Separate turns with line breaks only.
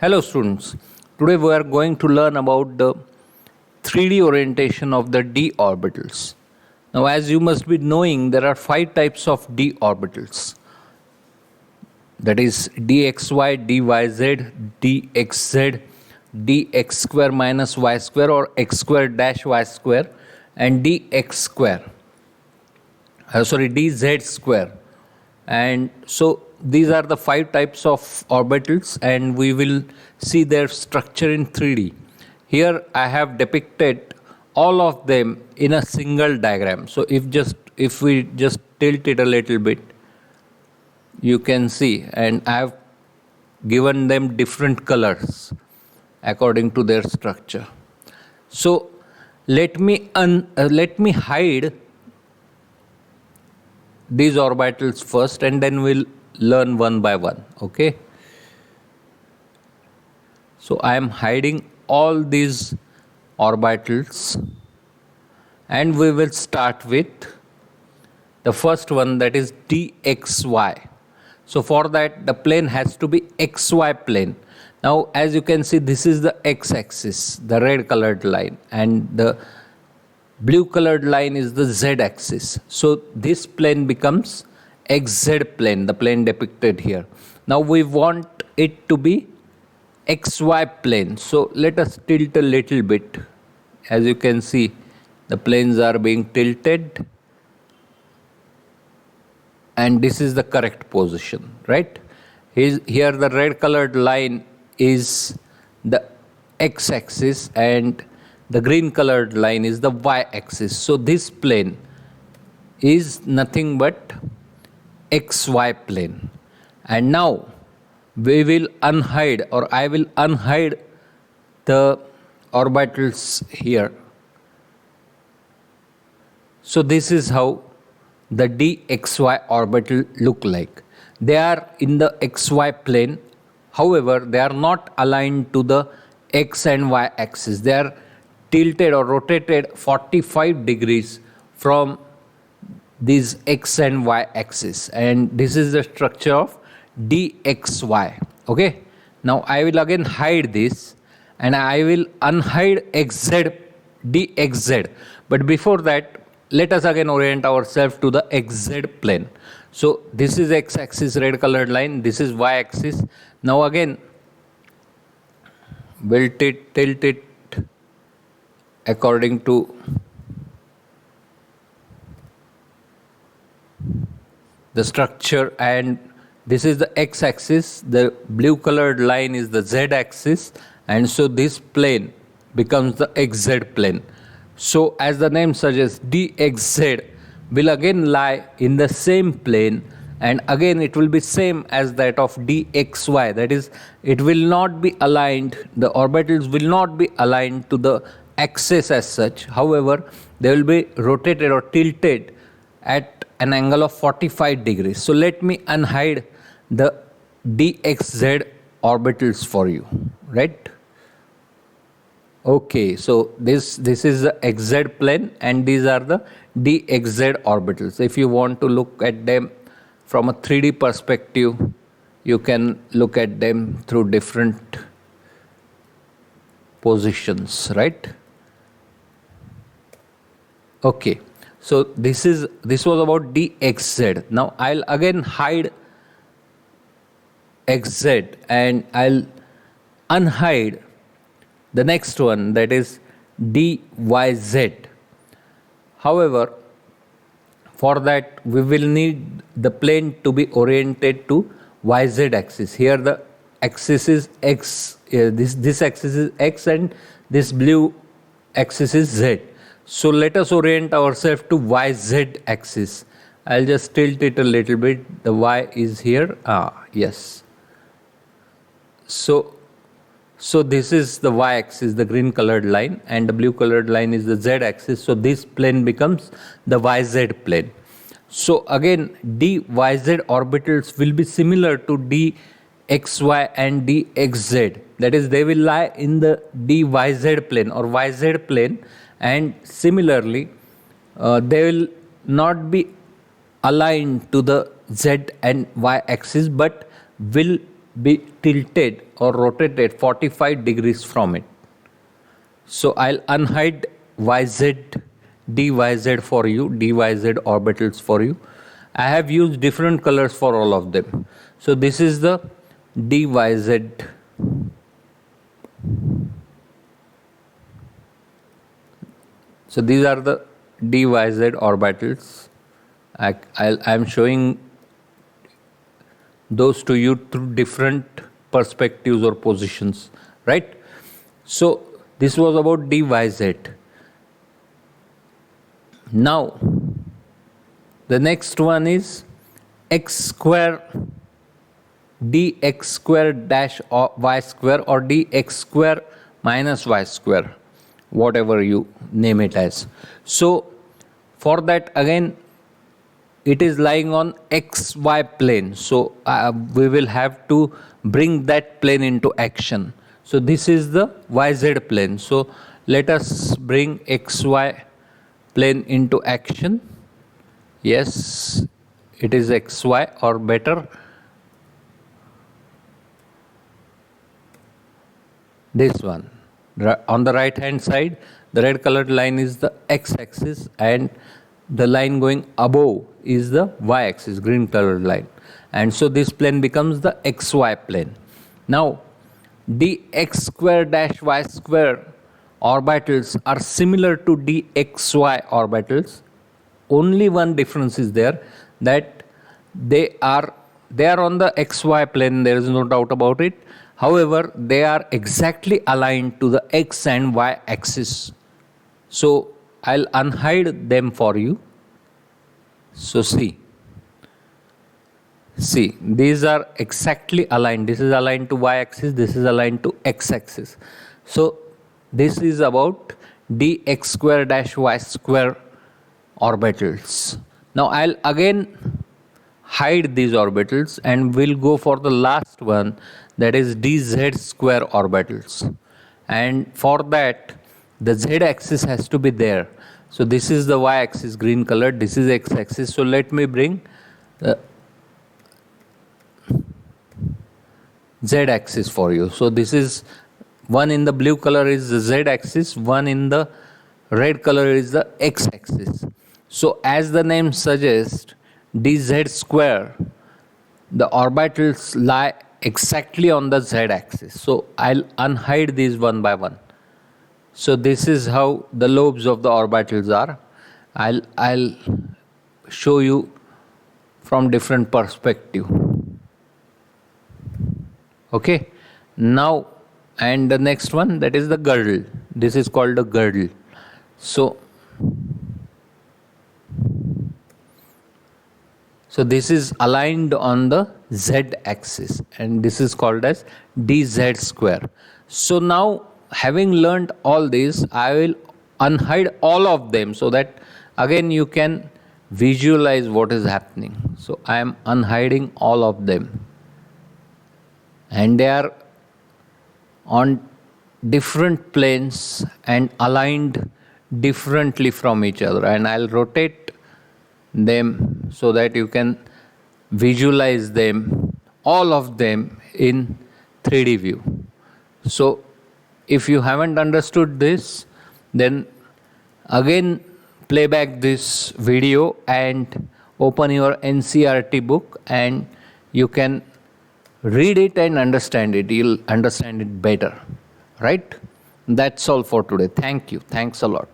Hello students, today we are going to learn about the 3D orientation of the d orbitals. Now as you must be knowing, there are 5 types of d orbitals, that is dxy, dyz, dxz, dx square minus y square or x square dash y square and dx square, dz square. And so these are the 5 types of orbitals and we will see their structure in 3D. Here I have depicted all of them in a single diagram. So if we just tilt it a little bit, you can see, and I have given them different colors according to their structure. So let me hide these orbitals first and then we'll learn one by one. Okay, so I am hiding all these orbitals and we will start with the first one, that is dxy. So for that the plane has to be xy plane. Now as you can see, this is the x-axis, the red colored line, and the blue colored line is the z-axis. So this plane becomes xz plane, the plane depicted here. Now we want it to be xy plane. So let us tilt a little bit. As you can see, the planes are being tilted and this is the correct position, right? Here the red colored line is the x-axis and the green colored line is the y-axis. So this plane is nothing but xy plane. And now we will unhide, or I will unhide the orbitals here. So this is how the dxy orbital look like. They are in the xy plane. However, they are not aligned to the x and y axis. They are tilted or rotated 45 degrees from these x and y axis, and this is the structure of dxy. Okay, now I will again hide this and I will unhide xz, dxz. But before that, let us again orient ourselves to the xz plane. So this is x-axis, red colored line, this is y-axis. Now again we'll tilt it according to the structure, and this is the x-axis, the blue colored line is the z-axis, and so this plane becomes the xz plane. So as the name suggests, dxz will again lie in the same plane, and again it will be same as that of dxy, that is, it will not be aligned, the orbitals will not be aligned to the axis as such. However, they will be rotated or tilted at an angle of 45 degrees. So let me unhide the dxz orbitals for you, right? Okay, so this is the xz plane and these are the dxz orbitals. If you want to look at them from a 3D perspective, you can look at them through different positions, right? Okay, so this was about dxz. Now I'll again hide xz and I'll unhide the next one, that is dyz. However, for that we will need the plane to be oriented to yz axis. Here the axis is x, this axis is x and this blue axis is z. So let us orient ourselves to yz axis. I'll just tilt it a little bit. The y is here. Yes. So this is the y-axis, the green colored line, and the blue colored line is the z-axis. So this plane becomes the yz plane. So again, dyz orbitals will be similar to dxy and dxz. That is, they will lie in the dyz plane or yz plane, and similarly, they will not be aligned to the z and y axis, but will be tilted or rotated 45 degrees from it. So I'll unhide YZ, DYZ for you, DYZ orbitals for you. I have used different colors for all of them. So this is the DYZ. So these are the DYZ orbitals. I'm showing those to you through different perspectives or positions, right? So this was about DYZ. Now the next one is x square, dx square dash y square, or dx square minus y square, whatever you name it as. So for that, again, it is lying on xy plane. So we will have to bring that plane into action. So this is the YZ plane. So let us bring xy plane into action. Yes, it is xy, or better, this one. On the right hand side, the red colored line is the x-axis, and the line going above is the y-axis, green colored line. And so this plane becomes the xy plane. Now dx square dash y square orbitals are similar to dxy orbitals. Only one difference is there, that they are on the xy plane, there is no doubt about it. However, they are exactly aligned to the x and y axis. So I'll unhide them for you. So see, these are exactly aligned. This is aligned to y axis, this is aligned to x axis. So this is about dx square dash y square orbitals. Now I'll again hide these orbitals, and we'll go for the last one, that is dz square orbitals. And for that, the z axis has to be there. So this is the y axis, green colored, this is x axis. So let me bring the z axis for you. So this is one in the blue color is the z axis, one in the red color is the x axis. So as the name suggests, dz square, the orbitals lie exactly on the z axis. So I'll unhide these one by one. So this is how the lobes of the orbitals are. I'll show you from different perspective. Okay. Now, and the next one, that is the girdle. This is called the girdle. So this is aligned on the z axis, and this is called as dz square. So now, having learned all this, I will unhide all of them so that again you can visualize what is happening. So I am unhiding all of them, and they are on different planes and aligned differently from each other, and I'll rotate them so that you can visualize them, all of them, in 3D view. So if you haven't understood this, then again play back this video and open your NCERT book, and you can read it and understand it. You'll understand it better, right? That's all for today. Thank you. Thanks a lot.